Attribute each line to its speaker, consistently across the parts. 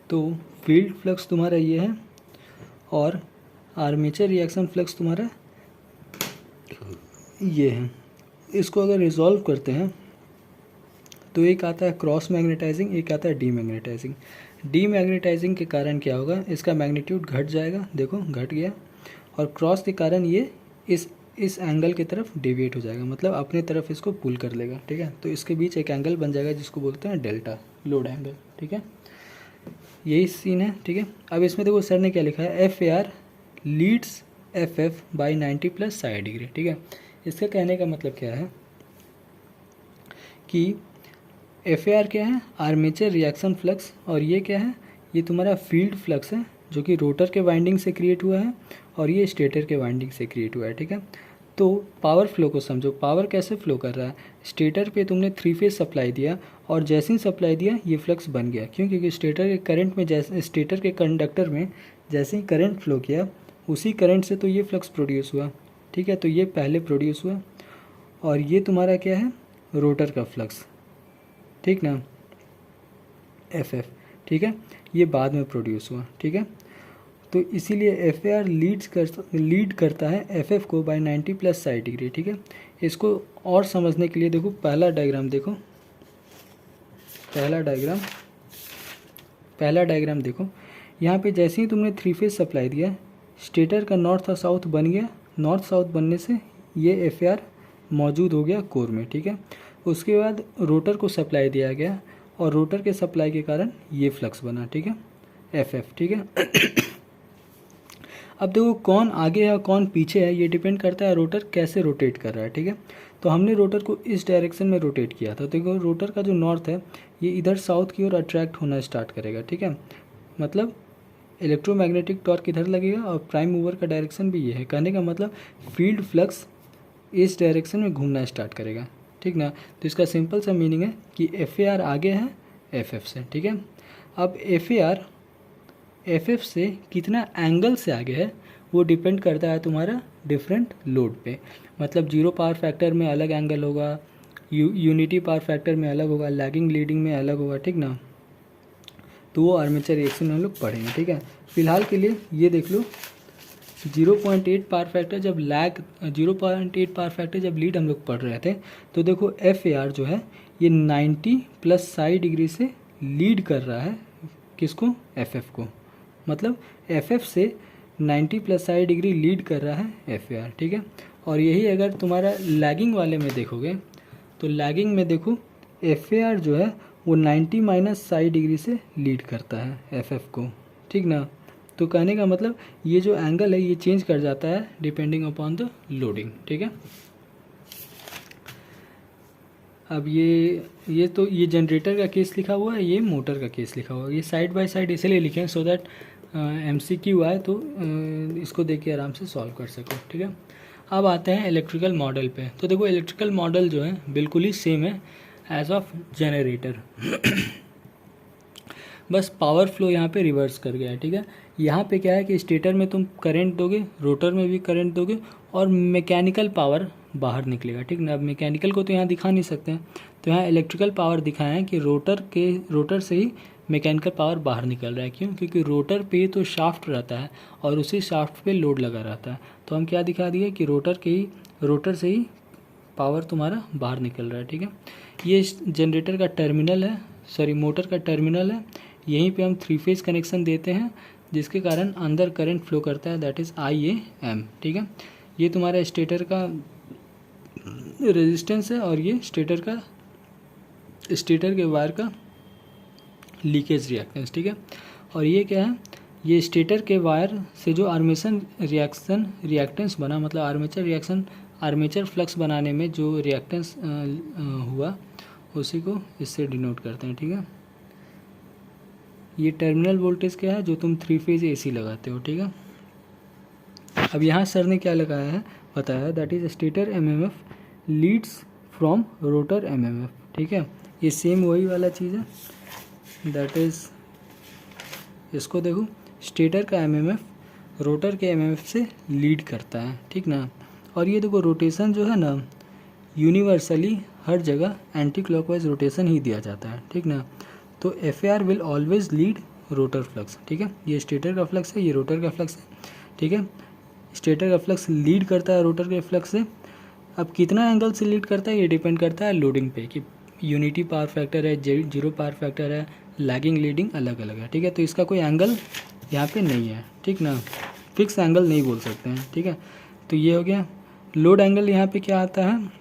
Speaker 1: तो field flux तुम्हारा ये है और आर्मेचर रिएक्शन फ्लक्स तुम्हारा ये है। इसको अगर रिजॉल्व करते हैं तो एक आता है क्रॉस मैग्नेटाइजिंग, एक आता है डीमैग्नेटाइजिंग। डीमैग्नेटाइजिंग के कारण क्या होगा, इसका मैग्नीट्यूड घट जाएगा, देखो घट गया, और क्रॉस के कारण ये इस एंगल की तरफ डेविएट हो जाएगा, मतलब अपने तरफ इसको पुल कर लेगा। ठीक है, तो इसके बीच एक एंगल बन जाएगा जिसको बोलते हैं डेल्टा लोड एंगल। ठीक है, यही सीन है। ठीक है, अब इसमें देखो सर ने क्या लिखा है, F A R leads F F by 90 plus psi degree. ठीक है, इसका कहने का मतलब क्या है कि एफ ए आर क्या है, आर्मेचर रिएक्शन फ्लक्स, और ये क्या है, ये तुम्हारा फील्ड फ्लक्स है जो कि रोटर के वाइंडिंग से क्रिएट हुआ है और ये स्टेटर के वाइंडिंग से क्रिएट हुआ है। ठीक है, तो पावर फ्लो को समझो, पावर कैसे फ्लो कर रहा है। स्टेटर पे तुमने 3 फेज सप्लाई दिया और जैसे ही सप्लाई दिया ये फ्लक्स बन गया, क्यों, क्योंकि स्टेटर के करंट में, जैसे स्टेटर के कंडक्टर में जैसे ही करंट फ्लो किया उसी करंट से तो ये फ्लक्स प्रोड्यूस हुआ। ठीक है, तो ये पहले प्रोड्यूस हुआ और ये तुम्हारा क्या है, रोटर का फ्लक्स, ठीक ना, एफ एफ। ठीक है, ये बाद में प्रोड्यूस हुआ। ठीक है, तो इसीलिए एफ ए आर लीड करता है एफ एफ को बाय 90 प्लस साई डिग्री। ठीक है, इसको और समझने के लिए देखो पहला डायग्राम देखो, पहला डायग्राम देखो। यहाँ पे जैसे ही तुमने 3 फेज सप्लाई दिया, स्टेटर का नॉर्थ और साउथ बन गया, नॉर्थ साउथ बनने से ये एफ ए आर मौजूद हो गया कोर में। ठीक है, उसके बाद रोटर को सप्लाई दिया गया और रोटर के सप्लाई के कारण ये फ्लक्स बना। ठीक है, एफ एफ। ठीक है, अब देखो कौन आगे है और कौन पीछे है, ये डिपेंड करता है रोटर कैसे रोटेट कर रहा है। ठीक है, तो हमने रोटर को इस डायरेक्शन में रोटेट किया था, देखो रोटर का जो नॉर्थ है ये इधर साउथ की ओर अट्रैक्ट होना स्टार्ट करेगा। ठीक है, मतलब इलेक्ट्रोमैग्नेटिक टॉर्क इधर लगेगा और प्राइम मूवर का डायरेक्शन भी ये है। कहने का मतलब फील्ड फ्लक्स इस डायरेक्शन में घूमना स्टार्ट करेगा। ठीक ना, तो इसका सिंपल सा मीनिंग है कि एफ ए आर आगे है एफ एफ से। ठीक है, अब F A R F F से कितना एंगल से आगे है वो डिपेंड करता है तुम्हारा डिफरेंट लोड पे, मतलब जीरो पावर फैक्टर में अलग एंगल होगा, यूनिटी पावर फैक्टर में अलग होगा, लैगिंग लीडिंग में अलग होगा। ठीक ना, तो वो आर्मेचर रिएक्शन में हम लोग पढ़ेंगे। ठीक है, फिलहाल के लिए ये देख लो 0.8 पावर फैक्टर जब लैग, 0.8 पावर फैक्टर जब लीड हम लोग पढ़ रहे थे, तो देखो एफ ए आर जो है ये 90 प्लस साई डिग्री से लीड कर रहा है किसको, एफ एफ को, मतलब एफ एफ से 90 प्लस साई डिग्री लीड कर रहा है एफ ए आर। ठीक है, और यही अगर तुम्हारा लैगिंग वाले में देखोगे तो लैगिंग में देखो एफ ए आर जो है वो 90 माइनस साई डिग्री से लीड करता है एफ एफ को। ठीक ना, तो कहने का मतलब ये जो एंगल है ये चेंज कर जाता है डिपेंडिंग अपॉन द लोडिंग। ठीक है, अब ये तो ये जनरेटर का केस लिखा हुआ है, ये मोटर का केस लिखा हुआ है, ये साइड बाय साइड इसलिए लिखे हैं सो दैट MCQ आए तो इसको देख के आराम से सॉल्व कर सको। ठीक है, अब आते हैं इलेक्ट्रिकल मॉडल पे। तो देखो इलेक्ट्रिकल मॉडल जो है बिल्कुल ही सेम है एज ऑफ जनरेटर बस पावर फ्लो यहाँ पे रिवर्स कर गया है। ठीक है, यहाँ पे क्या है कि स्टेटर में तुम करंट दोगे, रोटर में भी करंट दोगे और मैकेनिकल पावर बाहर निकलेगा। ठीक ना, अब मैकेनिकल को तो यहाँ दिखा नहीं सकते हैं, तो यहाँ इलेक्ट्रिकल पावर दिखाया है कि रोटर से ही मैकेनिकल पावर बाहर निकल रहा है। क्यों, क्योंकि रोटर पे तो शाफ्ट रहता है और उसी शाफ्ट पे लोड लगा रहता है, तो हम क्या दिखा दिए कि रोटर से ही पावर तुम्हारा बाहर निकल रहा है। ठीक है, ये जनरेटर का टर्मिनल है, सॉरी मोटर का टर्मिनल है, यहीं पे हम 3 फेज कनेक्शन देते हैं जिसके कारण अंदर करंट फ्लो करता है, दैट इज़ IAM। ठीक है, ये तुम्हारा स्टेटर का रेजिस्टेंस है और ये स्टेटर के वायर का लीकेज रिएक्टेंस। ठीक है, और ये क्या है, ये स्टेटर के वायर से जो रिएक्टेंस बना, मतलब आर्मेचर फ्लक्स बनाने में जो रिएक्टेंस हुआ उसी को इससे डिनोट करते हैं। ठीक है, ये टर्मिनल वोल्टेज क्या है जो तुम 3 फेज AC लगाते हो। ठीक है, अब यहाँ सर ने क्या लगाया है बताया, that is stator MMF leads from rotor MMF। ठीक है, ये सेम वही वाला चीज़ है, दैट इज इसको देखो स्टेटर का MMF रोटर के MMF से लीड करता है। ठीक ना, और ये देखो रोटेशन जो है ना यूनिवर्सली हर जगह एंटी क्लॉकवाइज रोटेशन ही दिया जाता है। ठीक ना, तो F A are will always lead rotor flux, ठीक है। ये स्टेटर का फ्लक्स है, ये रोटर का फ्लक्स है, ठीक है। स्टेटर का फ्लक्स लीड करता है रोटर के फ्लक्स से। अब कितना एंगल से लीड करता है ये डिपेंड करता है लोडिंग पे, कि यूनिटी पावर फैक्टर है, जीरो पावर फैक्टर है, लैगिंग लीडिंग अलग अलग है, ठीक है। तो इसका कोई एंगल यहाँ पे नहीं है, ठीक ना, फिक्स एंगल नहीं बोल सकते हैं, ठीक है। तो ये हो गया। लोड एंगल यहाँ पे क्या आता है,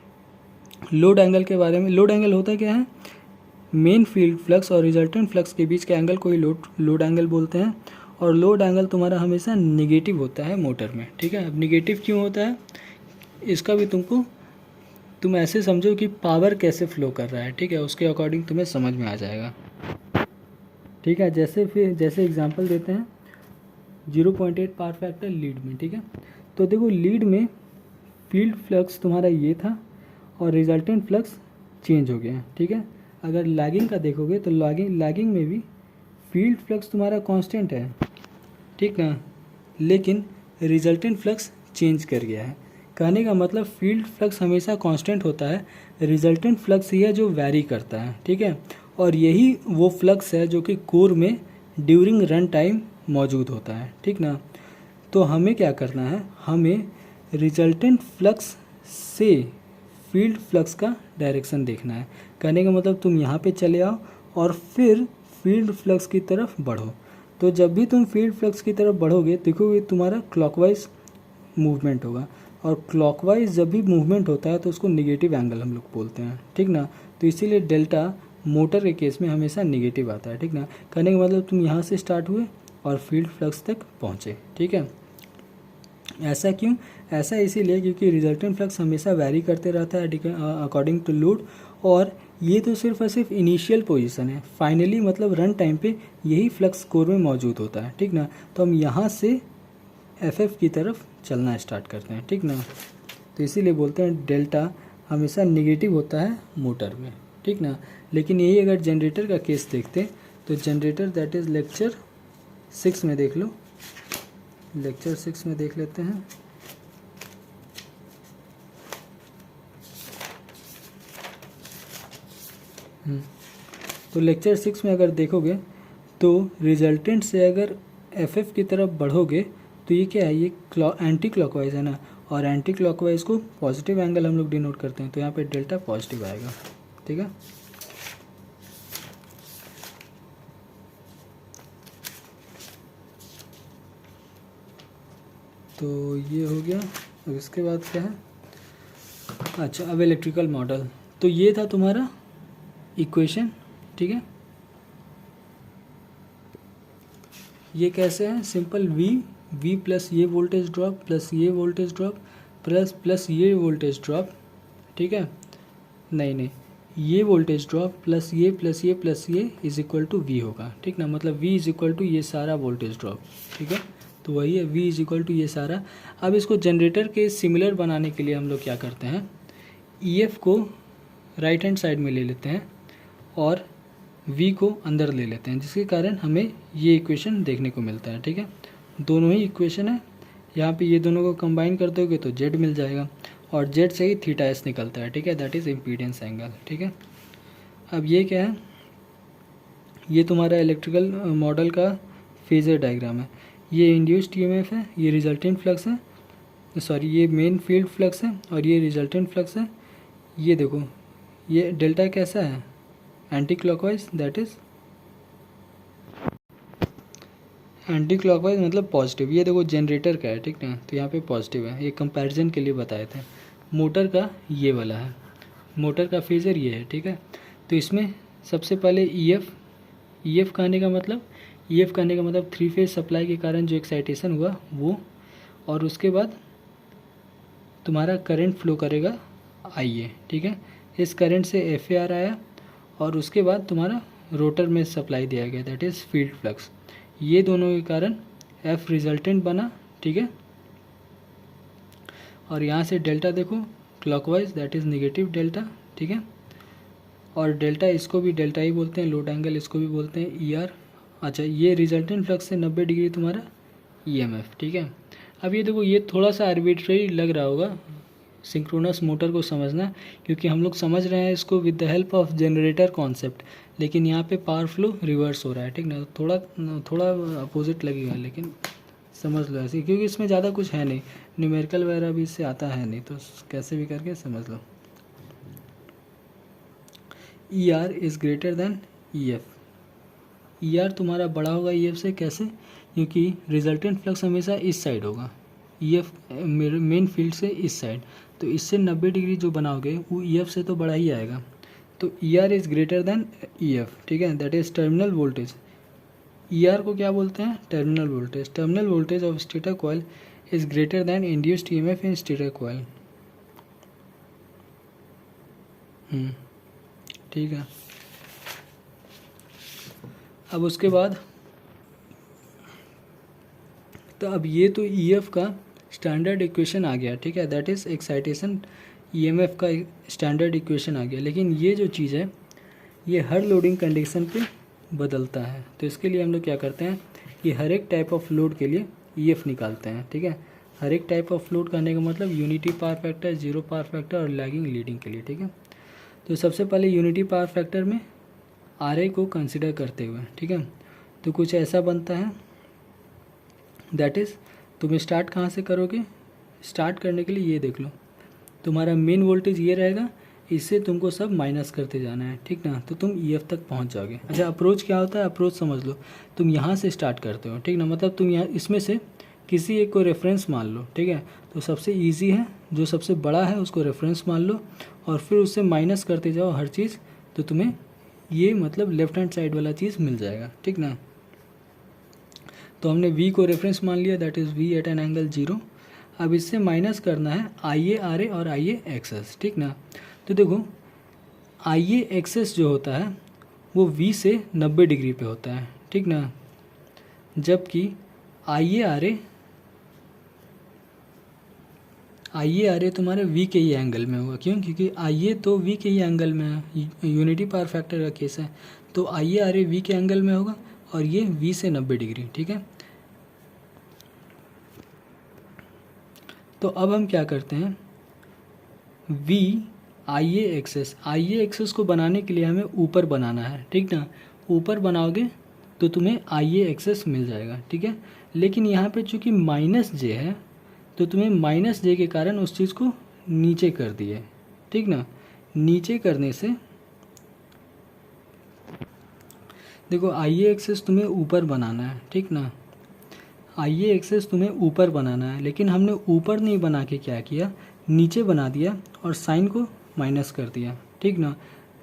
Speaker 1: लोड एंगल के बारे में, लोड एंगल होता क्या है, मेन फील्ड फ्लक्स और रिजल्टेंट फ्लक्स के बीच का एंगल को ही लोड एंगल बोलते हैं। और लोड एंगल तुम्हारा हमेशा निगेटिव होता है मोटर में, ठीक है। अब निगेटिव क्यों होता है, इसका भी तुम ऐसे समझो कि पावर कैसे फ्लो कर रहा है, ठीक है, उसके अकॉर्डिंग तुम्हें समझ में आ जाएगा, ठीक है। जैसे एग्जांपल देते हैं 0.8 पावर फैक्टर लीड में, ठीक है। तो देखो लीड में फील्ड फ्लक्स तुम्हारा ये था और रिजल्टेंट फ्लक्स चेंज हो गया, ठीक है। अगर लैगिंग का देखोगे तो लैगिंग में भी फील्ड फ्लक्स तुम्हारा कांस्टेंट है, ठीक ना, लेकिन रिजल्टेंट फ्लक्स चेंज कर गया है। कहने का मतलब फील्ड फ्लक्स हमेशा कांस्टेंट होता है, रिजल्टेंट फ्लक्स ही है जो वैरी करता है, ठीक है। और यही वो फ्लक्स है जो कि कोर में ड्यूरिंग रन टाइम मौजूद होता है, ठीक ना। तो हमें क्या करना है, हमें रिजल्टेंट फ्लक्स से फील्ड फ्लक्स का डायरेक्शन देखना है। कहने का मतलब तुम यहाँ पे चले आओ और फिर फील्ड फ्लक्स की तरफ बढ़ो। तो जब भी तुम फील्ड फ्लक्स की तरफ बढ़ोगे देखोगे तुम्हारा क्लॉकवाइज मूवमेंट होगा, और क्लॉकवाइज जब भी मूवमेंट होता है तो उसको निगेटिव एंगल हम लोग बोलते हैं, ठीक ना। तो इसीलिए डेल्टा मोटर के केस में हमेशा निगेटिव आता है, ठीक ना। कहने का मतलब तुम यहाँ से स्टार्ट हुए और फील्ड फ्लक्स तक पहुँचे, ठीक है। ऐसा क्यों, ऐसा इसीलिए क्योंकि रिजल्टेंट फ्लक्स हमेशा वैरी करते रहता है अकॉर्डिंग टू लोड, और ये तो सिर्फ और सिर्फ इनिशियल पोजीशन है, फाइनली मतलब रन टाइम पे यही फ्लक्स कोर में मौजूद होता है, ठीक ना। तो हम यहाँ से एफ की तरफ चलना स्टार्ट करते हैं, ठीक ना। तो इसीलिए बोलते हैं डेल्टा हमेशा निगेटिव होता है मोटर में, ठीक ना। लेकिन यही अगर जनरेटर का केस देखते तो जनरेटर दैट इज़ लेक्चर 6 में देख लो, लेक्चर 6 में देख लेते हैं। तो लेक्चर 6 में अगर देखोगे तो रिजल्टेंट से अगर एफ की तरफ बढ़ोगे तो ये क्या है, ये एंटी क्लॉकवाइज है ना, और एंटी क्लॉकवाइज को पॉजिटिव एंगल हम लोग डिनोट करते हैं, तो यहाँ पे डेल्टा पॉजिटिव आएगा, ठीक है। तो ये हो गया। अब इसके बाद क्या है, अच्छा अब इलेक्ट्रिकल मॉडल। तो ये था तुम्हारा इक्वेशन, ठीक है। ये कैसे है, सिंपल वी प्लस ये वोल्टेज ड्रॉप प्लस ये वोल्टेज ड्रॉप प्लस ये वोल्टेज ड्रॉप, ठीक है। नहीं, ये वोल्टेज ड्रॉप प्लस ये इज इक्वल टू वी होगा, ठीक ना। मतलब वी इज इक्वल टू ये सारा वोल्टेज ड्रॉप, ठीक है। तो वही है वी इज इक्वल टू ये सारा। अब इसको जनरेटर के सिमिलर बनाने के लिए हम लोग क्या करते हैं, EF को राइट हैंड साइड में ले लेते हैं और V को अंदर ले लेते हैं, जिसके कारण हमें ये इक्वेशन देखने को मिलता है, ठीक है। दोनों ही इक्वेशन है, यहाँ पे ये दोनों को कंबाइन कर दोगे तो Z मिल जाएगा, और Z से ही थीटा S निकलता है, ठीक है, दैट इज़ इम्पीडेंस एंगल, ठीक है। अब ये क्या है, ये तुम्हारा इलेक्ट्रिकल मॉडल का फेजर डायग्राम है। ये इंड्यूस्ड EMF है, ये रिजल्टेंट फ्लक्स है, सॉरी ये मेन फील्ड फ्लक्स है और ये रिजल्टेंट फ्लक्स है। ये देखो ये डेल्टा कैसा है, anti clockwise, that is anti clockwise मतलब पॉजिटिव। ये देखो जनरेटर का है, ठीक ना, तो यहाँ पे पॉजिटिव है, ये कंपैरिजन के लिए बताए थे। मोटर का ये वाला है, मोटर का फेजर ये है, ठीक है। तो इसमें सबसे पहले EF कहने का मतलब 3 फेज सप्लाई के कारण जो एक्साइटेशन हुआ वो, और उसके बाद तुम्हारा करंट फ्लो करेगा IA, ठीक है। इस करंट से FAR आया और उसके बाद तुम्हारा रोटर में सप्लाई दिया गया, दैट इज़ फील्ड फ्लक्स। ये दोनों के कारण F रिजल्टेंट बना, ठीक है। और यहाँ से डेल्टा देखो clockwise, that is negative delta, ठीक है। और डेल्टा इसको भी डेल्टा ही बोलते हैं, लोड एंगल इसको भी बोलते हैं ER। अच्छा ये रिजल्टेंट फ्लक्स से 90 डिग्री तुम्हारा EMF, ठीक है। अब ये देखो ये थोड़ा सा आर्बिट्रेरी लग रहा होगा सिंक्रोनस मोटर को समझना, क्योंकि हम लोग समझ रहे हैं इसको with the help of generator concept, लेकिन यहाँ पे पावर फ्लो रिवर्स हो रहा है, ठीक ना। थोड़ा थोड़ा अपोजिट लगेगा, लेकिन समझ लो ऐसे, क्योंकि इसमें ज़्यादा कुछ है नहीं, न्यूमेरिकल वगैरह भी इससे आता है नहीं, तो कैसे भी करके समझ लो। E R is greater than E F. E R तुम्हारा बड़ा होगा ई एफ से, कैसे? क्योंकि रिजल्टेंट फ्लक्स हमेशा इस साइड होगा, ई एफ मेन फील्ड से इस साइड, तो इससे 90 डिग्री जो बनाओगे वो ई एफ से तो बड़ा ही आएगा। तो E R is greater than E F, ठीक है, that is terminal voltage. E R को क्या बोलते हैं? Terminal voltage. Terminal voltage of stator coil is greater than induced E M F in stator coil. ठीक है। अब उसके बाद तो अब ये तो ई एफ का स्टैंडर्ड इक्वेशन आ गया, ठीक है, that is excitation E M F का स्टैंडर्ड इक्वेशन आ गया। लेकिन ये जो चीज़ है ये हर लोडिंग कंडीशन पे बदलता है, तो इसके लिए हम लोग क्या करते हैं कि हर एक टाइप ऑफ लोड के लिए ई एफ निकालते हैं, ठीक है। हर एक टाइप ऑफ लोड करने का मतलब unity power factor, zero power factor और लैगिंग लीडिंग के लिए, ठीक है। तो सबसे पहले यूनिटी पावर फैक्टर में आर ए को कंसिडर करते हुए, ठीक है, तो कुछ ऐसा बनता है, दैट इज़ तुम स्टार्ट कहाँ से करोगे? स्टार्ट करने के लिए ये देख लो, तुम्हारा मेन वोल्टेज ये रहेगा, इससे तुमको सब माइनस करते जाना है, ठीक ना, तो तुम ई एफ तक पहुंच जाओगे। अच्छा, अप्रोच क्या होता है? अप्रोच समझ लो, तुम यहाँ से स्टार्ट करते हो, ठीक ना, मतलब तुम यहाँ इसमें से किसी एक को रेफरेंस मान लो, ठीक है, तो सबसे इजी है, जो सबसे बड़ा है उसको रेफरेंस मान लो और फिर उससे माइनस करते जाओ हर चीज़, तो तुम्हें ये मतलब लेफ्ट हैंड साइड वाला चीज़ मिल जाएगा, ठीक ना। तो हमने v को रेफरेंस मान लिया, that is v at an angle 0। अब इससे माइनस करना है आई ए आर ए और आई ए एक्सेस, ठीक ना। तो देखो आई ए एक्सेस जो होता है वो v से 90 डिग्री पे होता है, ठीक ना, जबकि आई ए आर ए तुम्हारे v के ही एंगल में होगा। क्यों? क्योंकि आई ए तो v के ही एंगल में है, यूनिटी पावर फैक्टर का केस है, तो आई ए आर ए v के एंगल में होगा और ये v से 90 डिग्री, ठीक है। तो अब हम क्या करते हैं, v आई ए एक्सेस को बनाने के लिए हमें ऊपर बनाना है, ठीक ना। ऊपर बनाओगे तो तुम्हें आई ए एक्सेस मिल जाएगा, ठीक है। लेकिन यहाँ पे चूँकि माइनस जे है तो तुम्हें माइनस जे के कारण उस चीज़ को नीचे कर दिए, ठीक ना। नीचे करने से देखो आई ए एक्सेस तुम्हें ऊपर बनाना है, ठीक ना, आई ए एक्सेस तुम्हें ऊपर बनाना है, लेकिन हमने ऊपर नहीं बना के क्या किया, नीचे बना दिया और साइन को माइनस कर दिया, ठीक ना।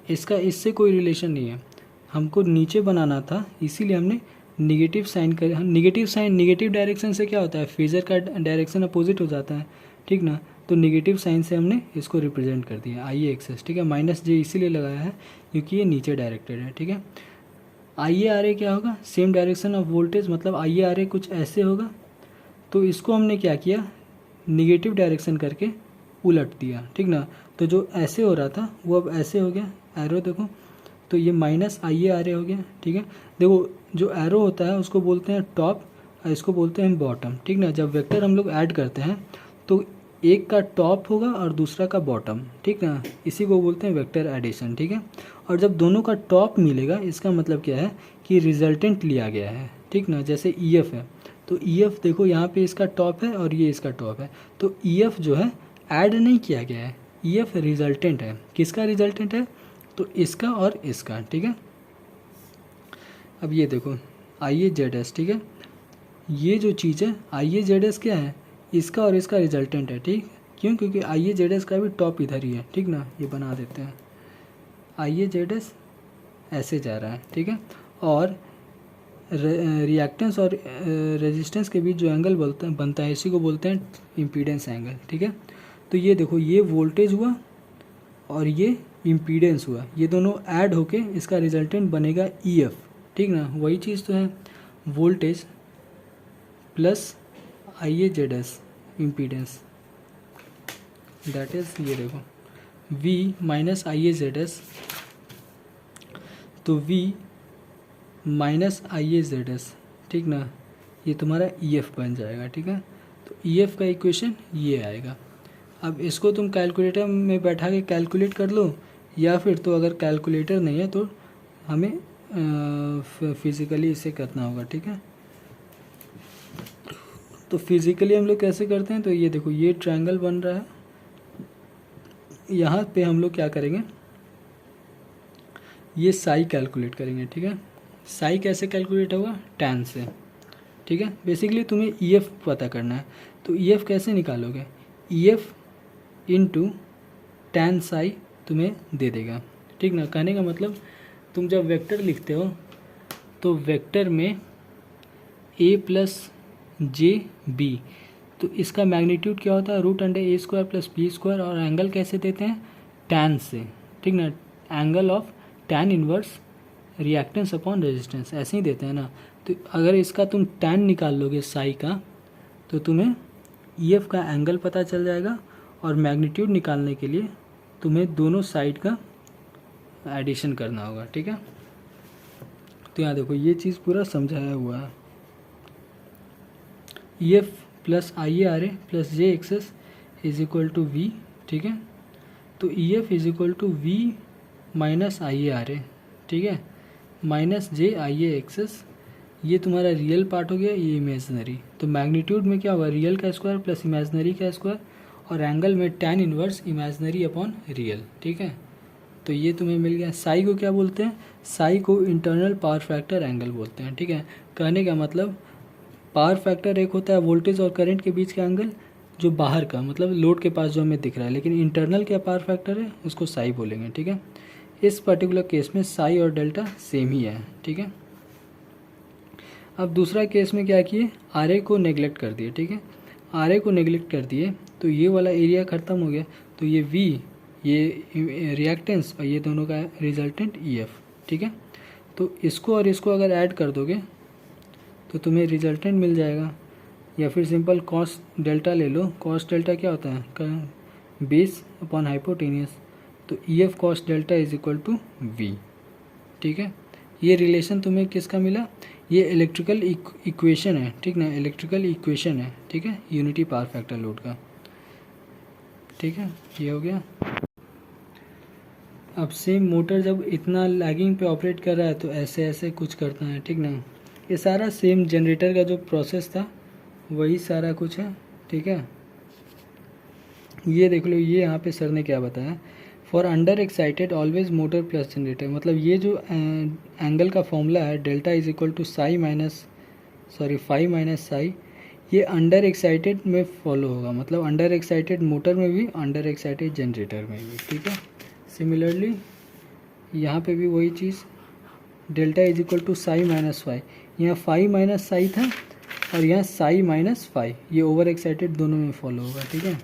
Speaker 1: इसका इससे कोई रिलेशन नहीं है, हमको नीचे बनाना था, इसीलिए हमने निगेटिव साइन कर। निगेटिव डायरेक्शन से क्या होता है, फेजर का डायरेक्शन अपोजिट हो जाता है, ठीक ना। तो निगेटिव साइन से हमने इसको रिप्रेजेंट कर दिया आई ए एक्सेस, ठीक है। माइनस जे इसीलिए लगाया है क्योंकि ये नीचे डायरेक्टेड है, ठीक है। आई ए आर ए क्या होगा, सेम डायरेक्शन ऑफ वोल्टेज, मतलब आई ए आर ए कुछ ऐसे होगा, तो इसको हमने क्या किया, निगेटिव डायरेक्शन करके उलट दिया, ठीक ना। तो जो ऐसे हो रहा था वो अब ऐसे हो गया, एरो देखो, तो ये minus I A R A हो गया, ठीक है। देखो जो एरो होता है उसको बोलते हैं टॉप और इसको बोलते हैं बॉटम, ठीक ना। जब वेक्टर हम लोग ऐड करते हैं तो एक का टॉप होगा और दूसरा का बॉटम, ठीक ना, इसी को बोलते हैं वेक्टर एडिशन, ठीक है। और जब दोनों का टॉप मिलेगा इसका मतलब क्या है कि रिजल्टेंट लिया गया है, ठीक ना। जैसे ई एफ है तो ई एफ देखो यहाँ पे इसका टॉप है और ये इसका टॉप है, तो ई एफ जो है ऐड नहीं किया गया है, ई एफ रिजल्टेंट है। किसका रिजल्टेंट है? तो इसका और इसका, ठीक है। अब ये देखो आई ए जेड एस, ठीक है, ये जो चीज़ है आई ए जेड एस क्या है, इसका और इसका रिजल्टेंट है, ठीक। क्यों? क्योंकि आई ए जेड एस का भी टॉप इधर ही है, ठीक ना। ये बना देते हैं, आई ए जेड एस ऐसे जा रहा है, ठीक है। और रिएक्टेंस और रेजिस्टेंस के बीच जो एंगल बनता है इसी को बोलते हैं इम्पीडेंस एंगल, ठीक है। तो ये देखो ये वोल्टेज हुआ और ये इम्पीडेंस हुआ, ये दोनों ऐड होके इसका रिजल्टेंट बनेगा ई एफ, ठीक ना। वही चीज़ तो है, voltage plus I A Z S impedance, that is ये देखो V माइनस आई ए जेड एस, तो V माइनस आई ए जेड एस, ठीक ना, ये तुम्हारा ई एफ बन जाएगा, ठीक है। तो ई एफ का इक्वेशन ये आएगा। अब इसको तुम कैलकुलेटर में बैठा के कैलकुलेट कर लो, या फिर तो अगर कैलकुलेटर नहीं है तो हमें फिज़िकली इसे करना होगा, ठीक है। तो फिज़िकली हम लोग कैसे करते हैं, तो ये देखो ये ट्रायंगल बन रहा है, यहाँ पे हम लोग क्या करेंगे, ये साई कैलकुलेट करेंगे, ठीक है। साई कैसे कैलकुलेट होगा, टैन से, ठीक है। बेसिकली तुम्हें ईएफ पता करना है, तो ईएफ कैसे निकालोगे, ईएफ इनटू टैन साई तुम्हें दे देगा, ठीक ना। कहने का मतलब तुम जब वेक्टर लिखते हो तो वेक्टर में ए प्लस जे बी, तो इसका मैग्नीट्यूड क्या होता है, रूट अंडर ए स्क्वायर प्लस बी स्क्वायर, और एंगल कैसे देते हैं, टैन से, ठीक ना। Angle of tan inverse reactance upon resistance, ऐसे ही देते हैं ना। तो अगर इसका तुम टैन निकाल लोगे साई का, तो तुम्हें ईएफ का एंगल पता चल जाएगा, और मैग्नीट्यूड निकालने के लिए तुम्हें दोनों साइड का एडिशन करना होगा, ठीक है। तो यहाँ देखो ये चीज़ पूरा समझाया हुआ है, EF plus IARA plus JXS is equal to V, ठीक है। तो EF is equal to V minus IARA, ठीक है, माइनस JIAXS, ये तुम्हारा रियल पार्ट हो गया, ये इमेजनरी। तो मैग्नीट्यूड में क्या हुआ, रियल का स्क्वायर प्लस इमेजनरी का स्क्वायर, और एंगल में tan inverse imaginary upon real, ठीक है। तो ये तुम्हें मिल गया। साई को क्या बोलते हैं, साई को इंटरनल पावर फैक्टर एंगल बोलते हैं, ठीक है। कहने का मतलब पावर फैक्टर एक होता है वोल्टेज और करंट के बीच का एंगल, जो बाहर का मतलब लोड के पास जो हमें दिख रहा है, लेकिन इंटरनल क्या पावर फैक्टर है, उसको साई बोलेंगे, ठीक है। इस पर्टिकुलर केस में साई और डेल्टा सेम ही है, ठीक है। अब दूसरा केस में क्या किए, आर को नेगलेक्ट कर दिए, ठीक है। आर को नेगलेक्ट कर दिए तो ये वाला एरिया ख़त्म हो गया, तो ये वी, ये रिएक्टेंस, और ये दोनों का रिजल्टेंट EF, ठीक है। तो इसको और इसको अगर ऐड कर दोगे तो तुम्हें रिजल्टेंट मिल जाएगा, या फिर सिंपल कॉस डेल्टा ले लो। कॉस डेल्टा क्या होता है, बेस अपॉन हाइपोटेनियस, तो EF cos delta is equal to V, ठीक है। ये रिलेशन तुम्हें किसका मिला, ये इलेक्ट्रिकल इक्वेशन है, ठीक ना, इलेक्ट्रिकल इक्वेशन है, ठीक है, यूनिटी पावर फैक्टर लोड का, ठीक है। ये हो गया। अब सेम मोटर जब इतना लैगिंग पे ऑपरेट कर रहा है तो ऐसे ऐसे कुछ करता है, ठीक ना। ये सारा सेम जनरेटर का जो प्रोसेस था वही सारा कुछ है, ठीक है। ये देख लो, ये यहाँ पे सर ने क्या बताया, for under excited always motor plus generator, मतलब ये जो एंगल का फॉर्मूला है delta is equal to psi minus phi minus psi, ये अंडर एक्साइटेड में फॉलो होगा, मतलब अंडर एक्साइटेड मोटर में भी, अंडर एक्साइटेड जनरेटर में भी, ठीक है। सिमिलरली यहाँ पे भी वही चीज़, delta is equal to psi minus phi, यहाँ फाई माइनस साई था और यहाँ साई माइनस फाई, ये ओवर एक्साइटेड दोनों में फॉलो होगा, ठीक है।